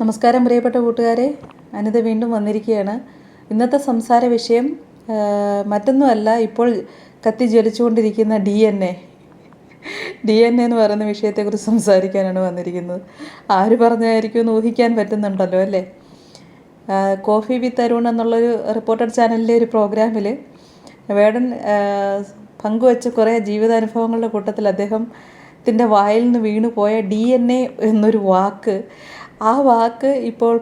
നമസ്കാരം പ്രിയപ്പെട്ട കൂട്ടുകാരെ, അനിത വീണ്ടും വന്നിരിക്കുകയാണ്. ഇന്നത്തെ സംസാര വിഷയം മറ്റൊന്നുമല്ല, ഇപ്പോൾ കത്തിജ്വലിച്ചുകൊണ്ടിരിക്കുന്ന ഡി എൻ എ എന്ന് പറയുന്ന വിഷയത്തെക്കുറിച്ച് സംസാരിക്കാനാണ് വന്നിരിക്കുന്നത്. ആര് പറഞ്ഞായിരിക്കും എന്ന് ഊഹിക്കാൻ പറ്റുന്നുണ്ടല്ലോ അല്ലേ? കോഫി വിത്ത് അരുൺ എന്നുള്ളൊരു റിപ്പോർട്ടഡ് ചാനലിലെ ഒരു പ്രോഗ്രാമിൽ വേടൻ പങ്കുവച്ച കുറേ ജീവിതാനുഭവങ്ങളുടെ കൂട്ടത്തിൽ അദ്ദേഹത്തിൻ്റെ വായിൽ നിന്ന് വീണു പോയ DNA എന്നൊരു വാക്ക്, ആ വാക്ക് ഇപ്പോൾ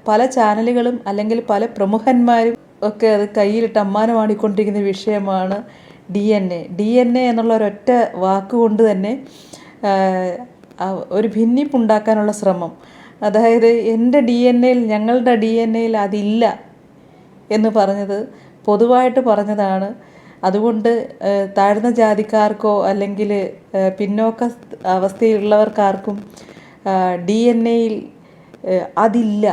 പല ചാനലുകളും അല്ലെങ്കിൽ പല പ്രമുഖന്മാരും ഒക്കെ അത് കയ്യിലിട്ട് അമ്മാനമാടിക്കൊണ്ടിരിക്കുന്ന വിഷയമാണ് ഡി എൻ എ എന്നുള്ള ഒരൊറ്റ വാക്കുകൊണ്ട് തന്നെ ഒരു ഭിന്നിപ്പുണ്ടാക്കാനുള്ള ശ്രമം. അതായത് എൻ്റെ ഞങ്ങളുടെ ഡി എൻ എയിൽ അതില്ല എന്ന് പറഞ്ഞത് പൊതുവായിട്ട് പറഞ്ഞതാണ്. അതുകൊണ്ട് താഴ്ന്ന ജാതിക്കാർക്കോ അല്ലെങ്കിൽ പിന്നോക്ക അവസ്ഥയുള്ളവർക്കാർക്കും DNA-യിൽ അതില്ല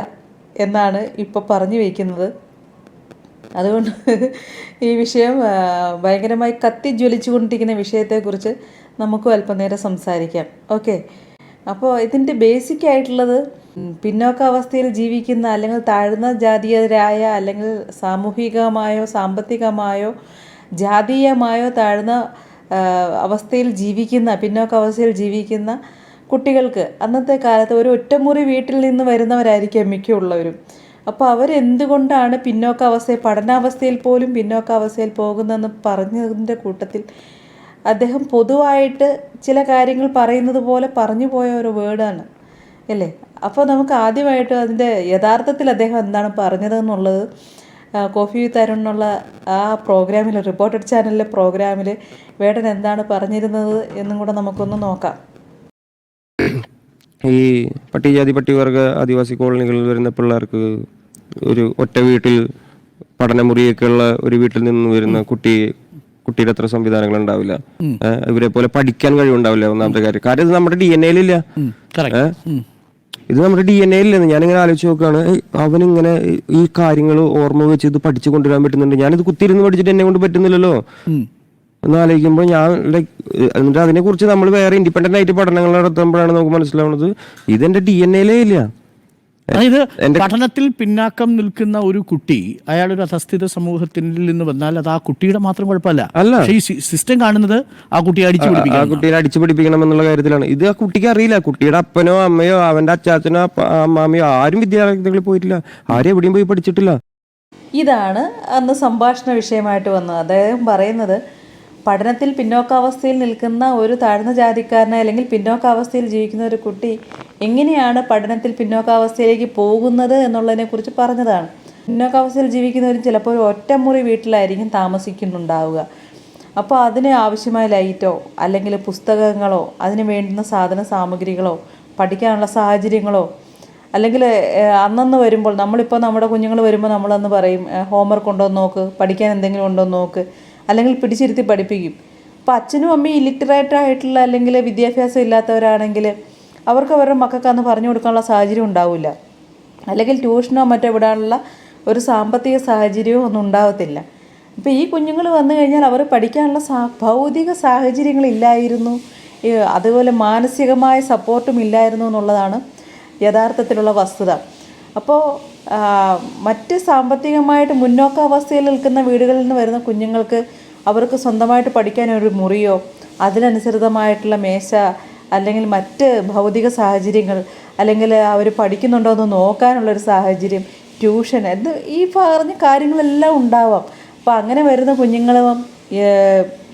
എന്നാണ് ഇപ്പോൾ പറഞ്ഞു വയ്ക്കുന്നത്. അതുകൊണ്ട് ഈ വിഷയം ഭയങ്കരമായി കത്തിജ്വലിച്ചു കൊണ്ടിരിക്കുന്ന വിഷയത്തെക്കുറിച്ച് നമുക്കും അല്പനേരം സംസാരിക്കാം. ഓക്കെ, അപ്പോൾ ഇതിൻ്റെ ബേസിക് ആയിട്ടുള്ളത് പിന്നോക്കാവസ്ഥയിൽ ജീവിക്കുന്ന അല്ലെങ്കിൽ താഴ്ന്ന ജാതീയരായ അല്ലെങ്കിൽ സാമൂഹികമായോ സാമ്പത്തികമായോ ജാതീയമായോ താഴ്ന്ന അവസ്ഥയിൽ ജീവിക്കുന്ന പിന്നോക്കാവസ്ഥയിൽ ജീവിക്കുന്ന കുട്ടികൾക്ക് അന്നത്തെ കാലത്ത് ഒരു ഒറ്റമുറി വീട്ടിൽ നിന്ന് വരുന്നവരായിരിക്കും മിക്കുള്ളവരും. അപ്പോൾ അവരെന്തുകൊണ്ടാണ് പഠനാവസ്ഥയിൽ പോലും പിന്നോക്കാവസ്ഥയിൽ പോകുന്നതെന്ന് പറഞ്ഞതിൻ്റെ കൂട്ടത്തിൽ അദ്ദേഹം പൊതുവായിട്ട് ചില കാര്യങ്ങൾ പറയുന്നത് പോലെ പറഞ്ഞു പോയ ഒരു വേർഡാണ് അല്ലേ? അപ്പോൾ നമുക്ക് ആദ്യമായിട്ട് അതിൻ്റെ യഥാർത്ഥത്തിൽ അദ്ദേഹം എന്താണ് പറഞ്ഞതെന്നുള്ളത് കോഫി വിത്ത് അരുൺ എന്നുള്ള ആ പ്രോഗ്രാമിൽ, റിപ്പോർട്ടഡ് ചാനലിലെ പ്രോഗ്രാമിൽ വേടൻ എന്താണ് പറഞ്ഞിരുന്നത് എന്നും കൂടെ നമുക്കൊന്ന് നോക്കാം. ഈ പട്ടികജാതി പട്ടികവർഗ ആദിവാസി കോളനികളിൽ വരുന്ന പിള്ളേർക്ക് ഒരു ഒറ്റ വീട്ടിൽ പഠനമുറിയൊക്കെ ഉള്ള ഒരു വീട്ടിൽ നിന്ന് വരുന്ന കുട്ടിയുടെ അത്ര സംവിധാനങ്ങൾ ഉണ്ടാവില്ല. ഇവരെ പോലെ പഠിക്കാൻ കഴിവുണ്ടാവില്ല. ഒന്നാമത്തെ കാര്യം ഇത് നമ്മുടെ DNA-യിൽ ഇല്ല. ഇത് നമ്മുടെ DNA-യിൽ ഇല്ലെന്ന് ഞാനിങ്ങനെ ആലോചിച്ച് നോക്കുകയാണ്. അവനിങ്ങനെ ഈ കാര്യങ്ങൾ ഓർമ്മ വെച്ച് ഇത് പഠിച്ചു കൊണ്ടുവരാൻ പറ്റുന്നുണ്ട്. ഞാനിത് കുത്തിയിരുന്ന് പഠിച്ചിട്ട് എന്നെ കൊണ്ട് പറ്റുന്നില്ലല്ലോ എന്ന് ആലോചിക്കുമ്പോൾ എന്നിട്ട് അതിനെക്കുറിച്ച് നമ്മൾ വേറെ ഇൻഡിപെൻഡന്റ് ആയിട്ട് പഠനങ്ങൾ നടത്തുമ്പോഴാണ് നമുക്ക് മനസ്സിലാവുന്നത് ഇതെന്റെ DNA-യിലേ ഇല്ല. അതായത് പഠനത്തിൽ പിന്നാക്കം നിൽക്കുന്ന ഒരു കുട്ടി, അയാളൊരു അധസ്ഥിത സമൂഹത്തിൽ നിന്ന് വന്നാൽ അത് ആ കുട്ടിയുടെ മാത്രം കുഴപ്പമല്ല. ഈ സിസ്റ്റം കാണുന്നത് ആ കുട്ടിയെ അടിച്ചു പഠിപ്പിക്കണം എന്നുള്ള കാര്യത്തിലാണ്. ഇത് ആ കുട്ടിക്ക് അറിയില്ല. കുട്ടിയുടെ അപ്പനോ അമ്മയോ അവന്റെ അച്ചാച്ചനോ അമ്മാമയോ ആരും വിദ്യാലയങ്ങളിൽ പോയിട്ടില്ല, ആരും എവിടെയും പോയി പഠിച്ചിട്ടില്ല. ഇതാണ് അന്ന് സംഭാഷണ വിഷയമായിട്ട് വന്നത്. അദ്ദേഹം പറയുന്നത് പഠനത്തിൽ പിന്നോക്കാവസ്ഥയിൽ നിൽക്കുന്ന ഒരു താഴ്ന്ന ജാതിക്കാരനെ അല്ലെങ്കിൽ പിന്നോക്കാവസ്ഥയിൽ ജീവിക്കുന്ന ഒരു കുട്ടി എങ്ങനെയാണ് പഠനത്തിൽ പിന്നോക്കാവസ്ഥയിലേക്ക് പോകുന്നത് എന്നുള്ളതിനെക്കുറിച്ച് പറഞ്ഞതാണ്. പിന്നോക്കാവസ്ഥയിൽ ജീവിക്കുന്നവരും ചിലപ്പോൾ ഒരു ഒറ്റമുറി വീട്ടിലായിരിക്കും താമസിക്കുന്നുണ്ടാവുക. അപ്പോൾ അതിന് ആവശ്യമായ ലൈറ്റോ അല്ലെങ്കിൽ പുസ്തകങ്ങളോ അതിന് വേണ്ടുന്ന സാധന സാമഗ്രികളോ പഠിക്കാനുള്ള സാഹചര്യങ്ങളോ അല്ലെങ്കിൽ അന്നന്ന് വരുമ്പോൾ നമ്മളിപ്പോൾ നമ്മുടെ കുഞ്ഞുങ്ങൾ വരുമ്പോൾ നമ്മളന്ന് പറയും ഹോംവർക്ക് ഉണ്ടോ എന്ന് നോക്ക്, പഠിക്കാൻ എന്തെങ്കിലും ഉണ്ടോ എന്ന് നോക്ക്, അല്ലെങ്കിൽ പിടിച്ചിരുത്തി പഠിപ്പിക്കും. അപ്പോൾ അച്ഛനും അമ്മയും ഇല്ലിറ്ററേറ്റ് ആയിട്ടുള്ള അല്ലെങ്കിൽ വിദ്യാഭ്യാസം ഇല്ലാത്തവരാണെങ്കിൽ അവർക്ക് അവരുടെ മക്കൾക്ക് അന്ന് പറഞ്ഞു കൊടുക്കാനുള്ള സാഹചര്യം ഉണ്ടാവില്ല, അല്ലെങ്കിൽ ട്യൂഷനോ മറ്റോ വിടാനുള്ള ഒരു സാമ്പത്തിക സാഹചര്യവും ഒന്നും ഉണ്ടാകത്തില്ല. അപ്പോൾ ഈ കുഞ്ഞുങ്ങൾ വന്നു കഴിഞ്ഞാൽ അവർ പഠിക്കാനുള്ള ഭൗതിക സാഹചര്യങ്ങളില്ലായിരുന്നു, അതുപോലെ മാനസികമായ സപ്പോർട്ടും ഇല്ലായിരുന്നു എന്നുള്ളതാണ് യഥാർത്ഥത്തിലുള്ള വസ്തുത. അപ്പോൾ മറ്റ് സാമ്പത്തികമായിട്ട് മുന്നോക്കാവസ്ഥയിൽ നിൽക്കുന്ന വീടുകളിൽ നിന്ന് വരുന്ന കുഞ്ഞുങ്ങൾക്ക് അവർക്ക് സ്വന്തമായിട്ട് പഠിക്കാൻ ഒരു മുറിയോ അതിനനുസൃതമായിട്ടുള്ള മേശ അല്ലെങ്കിൽ മറ്റ് ഭൗതിക സാഹചര്യങ്ങൾ അല്ലെങ്കിൽ അവർ പഠിക്കുന്നുണ്ടോ എന്ന് നോക്കാനുള്ളൊരു സാഹചര്യം, ട്യൂഷൻ, ഈ പറഞ്ഞ കാര്യങ്ങളെല്ലാം ഉണ്ടാവാം. അപ്പോൾ അങ്ങനെ വരുന്ന കുഞ്ഞുങ്ങളും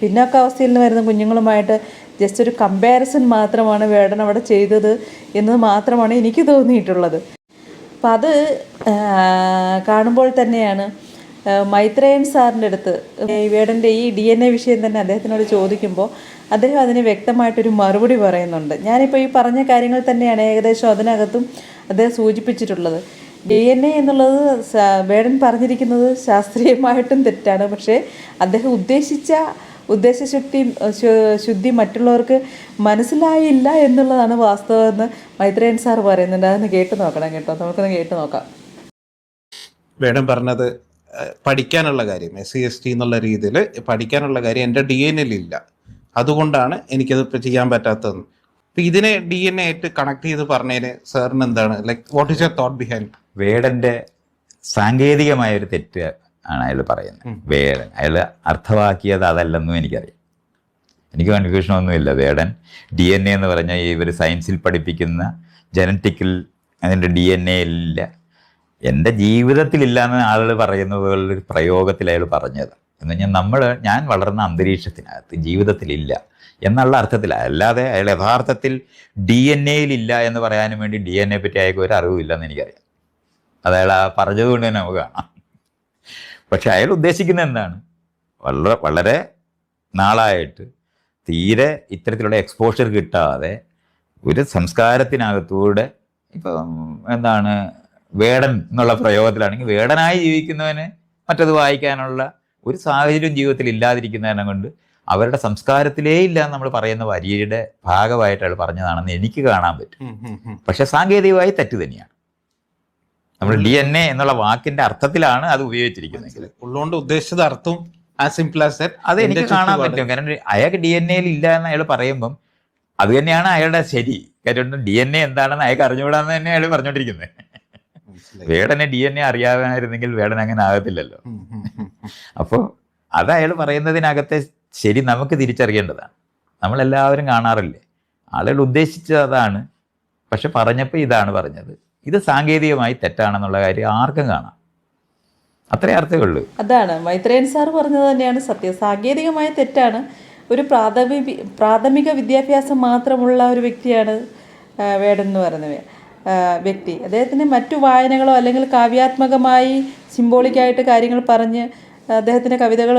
പിന്നോക്കാവസ്ഥയിൽ നിന്ന് വരുന്ന കുഞ്ഞുങ്ങളുമായിട്ട് ജസ്റ്റ് ഒരു കമ്പാരിസൺ മാത്രമാണ് വേടൻ അവിടെ ചെയ്തത് എന്നത് മാത്രമാണ് എനിക്ക് തോന്നിയിട്ടുള്ളത്. അപ്പം അത് കാണുമ്പോൾ തന്നെയാണ് മൈത്രേയൻ സാറിൻ്റെ അടുത്ത് വേടൻ്റെ ഈ DNA വിഷയം തന്നെ അദ്ദേഹത്തിനോട് ചോദിക്കുമ്പോൾ അദ്ദേഹം അതിന് വ്യക്തമായിട്ടൊരു മറുപടി പറയുന്നുണ്ട്. ഞാനിപ്പോൾ ഈ പറഞ്ഞ കാര്യങ്ങൾ തന്നെയാണ് ഏകദേശം അതിനകത്തും അദ്ദേഹം സൂചിപ്പിച്ചിട്ടുള്ളത്. DNA എന്നുള്ളത് വേടൻ പറഞ്ഞിരിക്കുന്നത് ശാസ്ത്രീയമായിട്ടും തെറ്റാണ്, പക്ഷേ അദ്ദേഹം ഉദ്ദേശശുദ്ധി മറ്റുള്ളവർക്ക് മനസ്സിലായില്ല എന്നുള്ളതാണ് വാസ്തവമെന്ന് മൈത്രേയൻ സാർ പറയുന്നുണ്ട്. അതൊന്ന് കേട്ട് നോക്കണം കേട്ടോ, നമുക്കൊന്ന് കേട്ട് നോക്കാം. വേടൻ പറഞ്ഞത് പഠിക്കാനുള്ള കാര്യം, SC/ST എന്നുള്ള രീതിയിൽ പഠിക്കാനുള്ള കാര്യം എൻ്റെ DNA-യിൽ ഇല്ല, അതുകൊണ്ടാണ് എനിക്കത് ചെയ്യാൻ പറ്റാത്തതെന്ന്. അപ്പൊ ഇതിനെ DNA ആയിട്ട് കണക്ട് ചെയ്ത് പറഞ്ഞതിന് സാറിന് എന്താണ്, like what is your thought behind? വേടന്റെ സാങ്കേതികമായ ഒരു തെറ്റ് ആണ് അയാൾ പറയുന്നത്. വേടൻ അയാൾ അർത്ഥമാക്കിയത് അതല്ലെന്നും എനിക്കറിയാം. എനിക്ക് കൺഫ്യൂഷനൊന്നുമില്ല. വേടൻ DNA എന്ന് പറഞ്ഞാൽ ഇവർ സയൻസിൽ പഠിപ്പിക്കുന്ന ജനറ്റിക്കൽ അതിൻ്റെ DNA ഇല്ല, എൻ്റെ ജീവിതത്തിലില്ല എന്ന് ആളുകൾ പറയുന്ന പോലുള്ളൊരു പ്രയോഗത്തിൽ അയാൾ പറഞ്ഞത് എന്ന് പറഞ്ഞാൽ ഞാൻ വളർന്ന അന്തരീക്ഷത്തിനകത്ത് ജീവിതത്തിലില്ല എന്നുള്ള അർത്ഥത്തിലാണ്. അല്ലാതെ അയാൾ യഥാർത്ഥത്തിൽ DNA-യിലില്ല എന്ന് പറയാനും വേണ്ടി DNA പറ്റി അയാൾക്ക് ഒരു അറിവില്ലെന്ന് എനിക്കറിയാം. അത് അയാൾ പറഞ്ഞതുകൊണ്ട് തന്നെ നമുക്ക് കാണാം. പക്ഷെ അയാൾ ഉദ്ദേശിക്കുന്നത് എന്താണ്, വളരെ നാളായിട്ട് തീരെ ഇത്തരത്തിലുള്ള എക്സ്പോഷർ കിട്ടാതെ ഒരു സംസ്കാരത്തിനകത്തൂടെ ഇപ്പം എന്താണ് വേടൻ എന്നുള്ള പ്രയോഗത്തിലാണെങ്കിൽ വേടനായി ജീവിക്കുന്നവന് മറ്റത് വായിക്കാനുള്ള ഒരു സാഹചര്യം ജീവിതത്തിൽ ഇല്ലാതിരിക്കുന്നതിനെ കൊണ്ട് അവരുടെ സംസ്കാരത്തിലേ ഇല്ല എന്ന് നമ്മൾ പറയുന്ന വരിയുടെ ഭാഗമായിട്ട് അയാൾ പറഞ്ഞതാണെന്ന് എനിക്ക് കാണാൻ പറ്റും. പക്ഷെ സാങ്കേതികമായി തെറ്റ് തന്നെയാണ്. നമ്മൾ DNA എന്നുള്ള വാക്കിന്റെ അർത്ഥത്തിലാണ് അത് ഉപയോഗിച്ചിരിക്കുന്നത്. ഉള്ളതുകൊണ്ട് ഉദ്ദേശിച്ചത് അർത്ഥം ആസ് സിമ്പിൾ ആസ് ദാറ്റ് അത് എനിക്ക് കാണാൻ പറ്റും. കാരണം അയാൾക്ക് DNA-യിൽ ഇല്ല എന്ന് അയാൾ പറയുമ്പം അത് തന്നെയാണ് അയാളുടെ ശരി. കാര്യം DNA എന്താണെന്ന് അയാൾക്ക് അറിഞ്ഞുകൂടാന്ന് തന്നെ അയാൾ പറഞ്ഞുകൊണ്ടിരിക്കുന്നത്. വേടനെ DNA അറിയാമായിരുന്നെങ്കിൽ വേടൻ അങ്ങനെ ആകത്തില്ലല്ലോ. അപ്പോൾ അത് അയാൾ പറയുന്നതിനകത്തെ ശരി നമുക്ക് തിരിച്ചറിയേണ്ടതാണ്. നമ്മളെല്ലാവരും കാണാറില്ലേ, ആളുകൾ ഉദ്ദേശിച്ചത് അതാണ്, പക്ഷെ പറഞ്ഞപ്പോൾ ഇതാണ് പറഞ്ഞത്. ഇത് സാങ്കേതികമായി തെറ്റാണെന്നുള്ള കാര്യം ആർക്കും കാണാം. അത്രേ അർത്ഥമേ ഉള്ളൂ. അതാണ് മൈത്രേയൻ സാർ പറഞ്ഞത് തന്നെയാണ് സത്യം. സാങ്കേതികമായ തെറ്റാണ്. ഒരു പ്രാഥമിക വിദ്യാഭ്യാസം മാത്രമുള്ള ഒരു വ്യക്തിയാണ് വേടൻ എന്ന് പറയുന്ന വ്യക്തി. അദ്ദേഹത്തിന് മറ്റു വായനകളോ അല്ലെങ്കിൽ കാവ്യാത്മകമായി സിംബോളിക്കായിട്ട് കാര്യങ്ങൾ പറഞ്ഞ് അദ്ദേഹത്തിൻ്റെ കവിതകൾ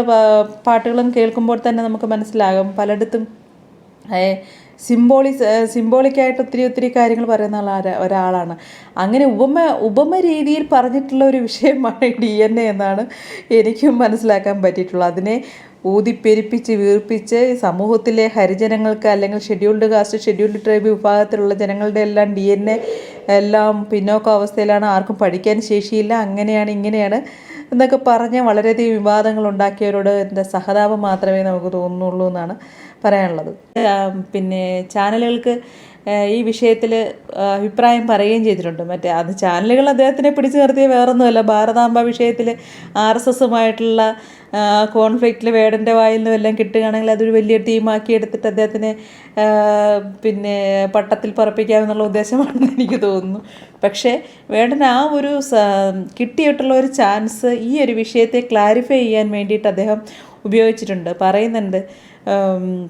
പാട്ടുകളും കേൾക്കുമ്പോൾ തന്നെ നമുക്ക് മനസ്സിലാകും പലയിടത്തും സിംബോളിക്കായിട്ട് ഒത്തിരി കാര്യങ്ങൾ പറയുന്ന ഒരാളാണ്. അങ്ങനെ ഉപമ രീതിയിൽ പറഞ്ഞിട്ടുള്ള ഒരു വിഷയമാണ് DNA എന്നാണ് എനിക്കും മനസ്സിലാക്കാൻ പറ്റിയിട്ടുള്ളത്. അതിനെ ഊതിപ്പെരിപ്പിച്ച് വീർപ്പിച്ച് സമൂഹത്തിലെ ഹരിജനങ്ങൾക്ക് അല്ലെങ്കിൽ ഷെഡ്യൂൾഡ് കാസ്റ്റ് ഷെഡ്യൂൾഡ് ട്രൈബ് വിഭാഗത്തിലുള്ള ജനങ്ങളുടെ എല്ലാം DNA എല്ലാം പിന്നോക്ക അവസ്ഥയിലാണ്, ആർക്കും പഠിക്കാൻ ശേഷിയില്ല, അങ്ങനെയാണ് ഇങ്ങനെയാണ് എന്നൊക്കെ പറഞ്ഞ് വളരെയധികം വിവാദങ്ങൾ ഉണ്ടാക്കിയവരോട് എൻ്റെ സഹതാപം മാത്രമേ നമുക്ക് തോന്നുന്നുള്ളൂ എന്നാണ് പറയാനുള്ളത്. പിന്നെ ചാനലുകൾക്ക് ഈ വിഷയത്തിൽ അഭിപ്രായം പറയുകയും ചെയ്തിട്ടുണ്ട്. അത് ചാനലുകൾ അദ്ദേഹത്തിനെ പിടിച്ചു നിർത്തിയ വേറൊന്നുമല്ല, ഭാരതാംബ വിഷയത്തിൽ RSSുമായിട്ടുള്ള കോൺഫ്ലിക്റ്റിൽ വേടൻ്റെ വായിൽ നിന്നും എല്ലാം കിട്ടുകയാണെങ്കിൽ അതൊരു വലിയ ടീമാക്കി എടുത്തിട്ട് അദ്ദേഹത്തിനെ പിന്നെ പട്ടത്തിൽ പറപ്പിക്കാമെന്നുള്ള ഉദ്ദേശമാണെന്ന് എനിക്ക് തോന്നുന്നു. പക്ഷേ വേടൻ ആ ഒരു കിട്ടിയിട്ടുള്ള ഒരു ചാൻസ് ഈ ഒരു വിഷയത്തെ ക്ലാരിഫൈ ചെയ്യാൻ വേണ്ടിയിട്ട് അദ്ദേഹം ഉപയോഗിച്ചിട്ടുണ്ട്. പറയുന്നുണ്ട്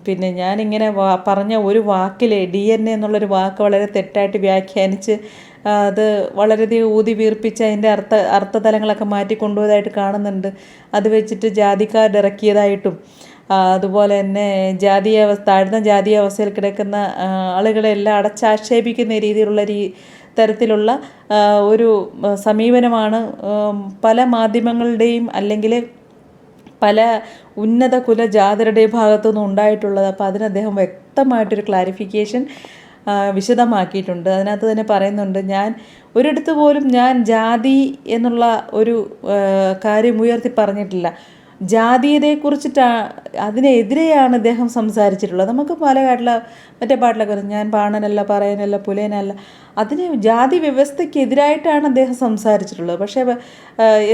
പിന്നെ ഞാനിങ്ങനെ പറഞ്ഞ ഒരു വാക്കിൽ DNA എന്നുള്ളൊരു വാക്ക് വളരെ തെറ്റായിട്ട് വ്യാഖ്യാനിച്ച് അത് വളരെയധികം ഊതി വീർപ്പിച്ച് അതിൻ്റെ അർത്ഥതലങ്ങളൊക്കെ മാറ്റി കൊണ്ടുപോയതായിട്ട് കാണുന്നുണ്ട്. അത് വെച്ചിട്ട് ജാതിക്കാരുടെ ഇറക്കിയതായിട്ടും അതുപോലെ തന്നെ താഴ്ന്ന ജാതീയ അവസ്ഥയിൽ കിടക്കുന്ന ആളുകളെല്ലാം അടച്ചാക്ഷേപിക്കുന്ന രീതിയിലുള്ള തരത്തിലുള്ള ഒരു സമീപനമാണ് പല മാധ്യമങ്ങളുടെയും അല്ലെങ്കിൽ പല ഉന്നത കുലജാതരുടെയും ഭാഗത്തുനിന്നും ഉണ്ടായിട്ടുള്ളത്. അപ്പോൾ അതിന് അദ്ദേഹം വ്യക്തമായിട്ടൊരു ക്ലാരിഫിക്കേഷൻ വിശദമാക്കിയിട്ടുണ്ട്. അതിനകത്ത് തന്നെ പറയുന്നുണ്ട്, ഞാൻ ഒരിടത്ത് പോലും ഞാൻ ജാതി എന്നുള്ള ഒരു കാര്യം ഉയർത്തി പറഞ്ഞിട്ടില്ല. ജാതീയതയെക്കുറിച്ചിട്ടാണ്, അതിനെതിരെയാണ് അദ്ദേഹം സംസാരിച്ചിട്ടുള്ളത്. നമുക്ക് പല മറ്റേ പാട്ടിലൊക്കെ വരും, ഞാൻ പാണനല്ല പറയനല്ല പുലയനല്ല, അതിന് ജാതി വ്യവസ്ഥയ്ക്കെതിരായിട്ടാണ് അദ്ദേഹം സംസാരിച്ചിട്ടുള്ളത്. പക്ഷേ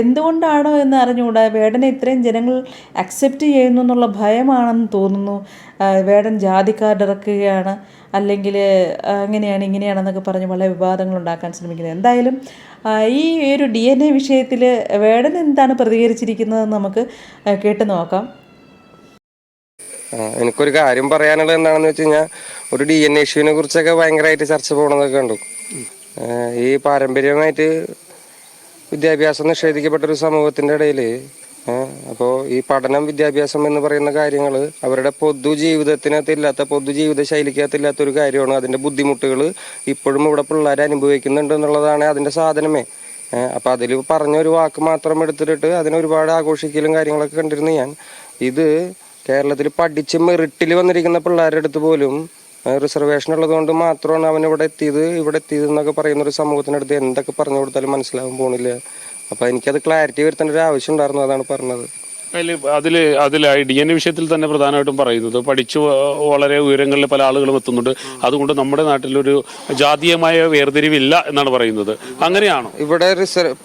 എന്തുകൊണ്ടാണോ എന്ന് അറിഞ്ഞുകൂടാ വേടനെ ഇത്രയും ജനങ്ങൾ അക്സെപ്റ്റ് ചെയ്യുന്നു എന്നുള്ള ഭയമാണെന്ന് തോന്നുന്നു. വേടൻ ജാതിക്കാരുടെ ഇറക്കുകയാണ് അല്ലെങ്കിൽ അങ്ങനെയാണ് ഇങ്ങനെയാണെന്നൊക്കെ പറഞ്ഞ് വളരെ വിവാദങ്ങൾ ഉണ്ടാക്കാൻ ശ്രമിക്കുന്നത്. എന്തായാലും ഈ ഒരു DNA വിഷയത്തിൽ വേടൻ എന്താണ് പ്രതികരിച്ചിരിക്കുന്നതെന്ന് നമുക്ക് കേട്ട് നോക്കാം. എനിക്കൊരു കാര്യം പറയാനുള്ളത് എന്താണെന്ന് വെച്ച് കഴിഞ്ഞാൽ, ഒരു DNA ഇഷ്യൂവിനെ കുറിച്ചൊക്കെ ഭയങ്കരമായിട്ട് ചർച്ച പോകണമെന്നൊക്കെ കണ്ടു. ഈ പാരമ്പര്യമായിട്ട് വിദ്യാഭ്യാസം നിഷേധിക്കപ്പെട്ടൊരു സമൂഹത്തിൻ്റെ ഇടയിൽ അപ്പോൾ ഈ പഠനം വിദ്യാഭ്യാസം എന്ന് പറയുന്ന കാര്യങ്ങൾ അവരുടെ പൊതുജീവിത ശൈലിക്കകത്തില്ലാത്ത ഒരു കാര്യമാണ്. അതിൻ്റെ ബുദ്ധിമുട്ടുകൾ ഇപ്പോഴും ഇവിടെ പിള്ളേർ അനുഭവിക്കുന്നുണ്ട് എന്നുള്ളതാണ് അതിൻ്റെ സാധനമേ. അപ്പം അതിൽ പറഞ്ഞൊരു വാക്ക് മാത്രം എടുത്തിട്ട് അതിനെ ഒരുപാട് ആഘോഷിക്കലും കാര്യങ്ങളൊക്കെ കണ്ടിരുന്നു ഞാൻ. ഇത് കേരളത്തിൽ പഠിച്ച് മെറിറ്റിൽ വന്നിരിക്കുന്ന പിള്ളേരുടെ അടുത്ത് പോലും റിസർവേഷൻ ഉള്ളതുകൊണ്ട് മാത്രമാണ് അവൻ ഇവിടെ എത്തിയത് എന്നൊക്കെ പറയുന്ന ഒരു സമൂഹത്തിനടുത്ത് എന്തൊക്കെ പറഞ്ഞു കൊടുത്താലും മനസ്സിലാവാൻ പോണില്ല. അപ്പം എനിക്കത് ക്ലാരിറ്റി വരുത്തേണ്ട ഒരു ആവശ്യം ഉണ്ടായിരുന്നു, അതാണ് പറഞ്ഞത്. അതിൽ ഡി എൻ എ വിഷയത്തിൽ തന്നെ പ്രധാനമായിട്ടും പറയുന്നത് പഠിച്ചു വളരെ ഉയരങ്ങളിൽ പല ആളുകളും എത്തുന്നുണ്ട്. അതുകൊണ്ട് നമ്മുടെ നാട്ടിലൊരു ജാതീയമായ വേർതിരിവില്ല എന്നാണ് പറയുന്നത്. അങ്ങനെയാണോ? ഇവിടെ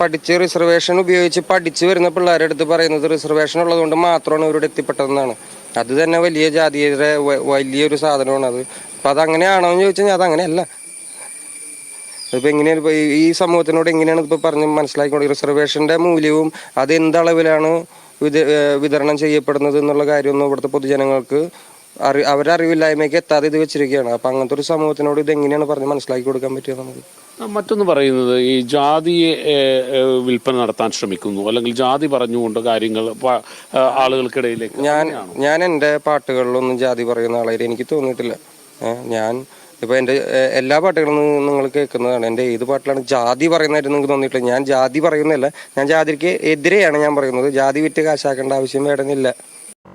പഠിച്ച് റിസർവേഷൻ ഉപയോഗിച്ച് പഠിച്ചു വരുന്ന പിള്ളേരുടെ അടുത്ത് പറയുന്നത് റിസർവേഷൻ ഉള്ളതുകൊണ്ട് മാത്രമാണ് ഇവരുടെ എത്തിപ്പെട്ടതെന്നാണ്. അത് തന്നെ വലിയ ജാതീയതയുടെ വലിയൊരു സാധനമാണ് അത്. അപ്പം അതങ്ങനെയാണോ എന്ന് ചോദിച്ചാൽ അതങ്ങനെയല്ല. ഇപ്പം എങ്ങനെയാണ് ഇപ്പോൾ ഈ സമൂഹത്തിനോട് എങ്ങനെയാണ് ഇപ്പോൾ പറഞ്ഞ് മനസ്സിലാക്കിക്കൊണ്ട് റിസർവേഷൻ്റെ മൂല്യവും അത് എന്തളവിലാണ് വിതരണം ചെയ്യപ്പെടുന്നത് എന്നുള്ള കാര്യമൊന്നും ഇവിടുത്തെ പൊതുജനങ്ങൾക്ക് അവരുടെ അറിവില്ലായ്മയ്ക്ക് എത്താതെ ഇത് വെച്ചിരിക്കുകയാണ്. അപ്പം അങ്ങനത്തെ ഒരു സമൂഹത്തിനോട് ഇത് എങ്ങനെയാണ് പറഞ്ഞ് മനസ്സിലാക്കി കൊടുക്കാൻ പറ്റുക നമുക്ക്? മറ്റൊന്ന് പറയുന്നത് ഈ ജാതിയെ വിൽപ്പന നടത്താൻ ശ്രമിക്കുന്നു, അല്ലെങ്കിൽ ജാതി പറഞ്ഞുകൊണ്ട് കാര്യങ്ങൾ ആളുകൾക്കിടയിലേക്ക്. ഞാൻ എൻ്റെ പാട്ടുകളിലൊന്നും ജാതി പറയുന്ന ആളായിട്ട് എനിക്ക് തോന്നിയിട്ടില്ല. ഞാൻ ഇപ്പോൾ എൻ്റെ എല്ലാ പാട്ടുകളും നിങ്ങൾ കേൾക്കുന്നതാണ്. എൻ്റെ ഏത് പാട്ടിലാണ് ജാതി പറയുന്നതായിട്ട് നിങ്ങൾക്ക് തോന്നിയിട്ടില്ല. ഞാൻ ജാതി പറയുന്നില്ല, ഞാൻ ജാതിക്ക് എതിരെയാണ് ഞാൻ പറയുന്നത്. ജാതി വിറ്റ് കാശാക്കേണ്ട ആവശ്യം വേണമെന്നില്ല.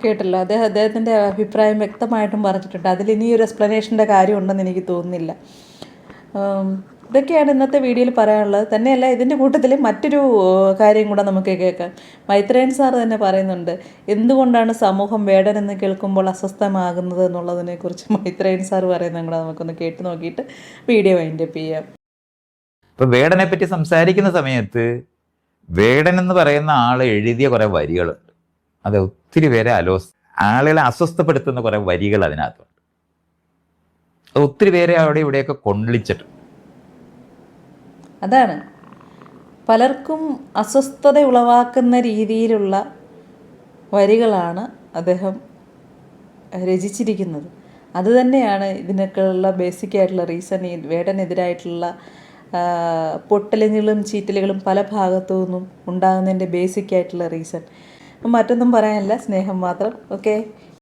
കേട്ടല്ലോ, അദ്ദേഹത്തിൻ്റെ അഭിപ്രായം വ്യക്തമായിട്ടും പറഞ്ഞിട്ടുണ്ട്. അതിലിനിയൊരു എക്സ്പ്ലനേഷൻ്റെ കാര്യമുണ്ടെന്ന് എനിക്ക് തോന്നുന്നില്ല. ഇതൊക്കെയാണ് ഇന്നത്തെ വീഡിയോയിൽ പറയാനുള്ളത്. തന്നെയല്ല, ഇതിൻ്റെ കൂട്ടത്തിൽ മറ്റൊരു കാര്യം കൂടെ നമുക്ക് കേൾക്കാം. മൈത്രേയൻ സാർ തന്നെ പറയുന്നുണ്ട് എന്തുകൊണ്ടാണ് സമൂഹം വേടൻ എന്ന് കേൾക്കുമ്പോൾ അസ്വസ്ഥമാകുന്നത് എന്നുള്ളതിനെക്കുറിച്ച് മൈത്രേയൻ സാർ പറയുന്നത് കൂടെ നമുക്കൊന്ന് കേട്ട് നോക്കിയിട്ട് വീഡിയോ വൈൻഡപ്പ് ചെയ്യാം. ഇപ്പം വേടനെ പറ്റി സംസാരിക്കുന്ന സമയത്ത് വേടൻ എന്ന് പറയുന്ന ആൾ എഴുതിയ കുറേ വരികളുണ്ട്. അത് ഒത്തിരി പേരെ ആളുകളെ അസ്വസ്ഥപ്പെടുത്തുന്ന കുറേ വരികൾ അതിനകത്തുണ്ട്. അത് ഒത്തിരി പേരെ അവിടെ ഇവിടെയൊക്കെ കൊള്ളിച്ചിട്ടുണ്ട്. അതാണ് പലർക്കും അസ്വസ്ഥത ഉളവാക്കുന്ന രീതിയിലുള്ള വരികളാണ് അദ്ദേഹം രചിച്ചിരിക്കുന്നത്. അതുതന്നെയാണ് ഇതിനൊക്കെയുള്ള ബേസിക്കായിട്ടുള്ള റീസൺ. ഈ വേടനെതിരായിട്ടുള്ള പൊട്ടലുകളും ചീറ്റലുകളും പല ഭാഗത്തു നിന്നും ഉണ്ടാകുന്നതിൻ്റെ ബേസിക്കായിട്ടുള്ള റീസൺ. മറ്റൊന്നും പറയാനില്ല, സ്നേഹം മാത്രം. ഓക്കെ.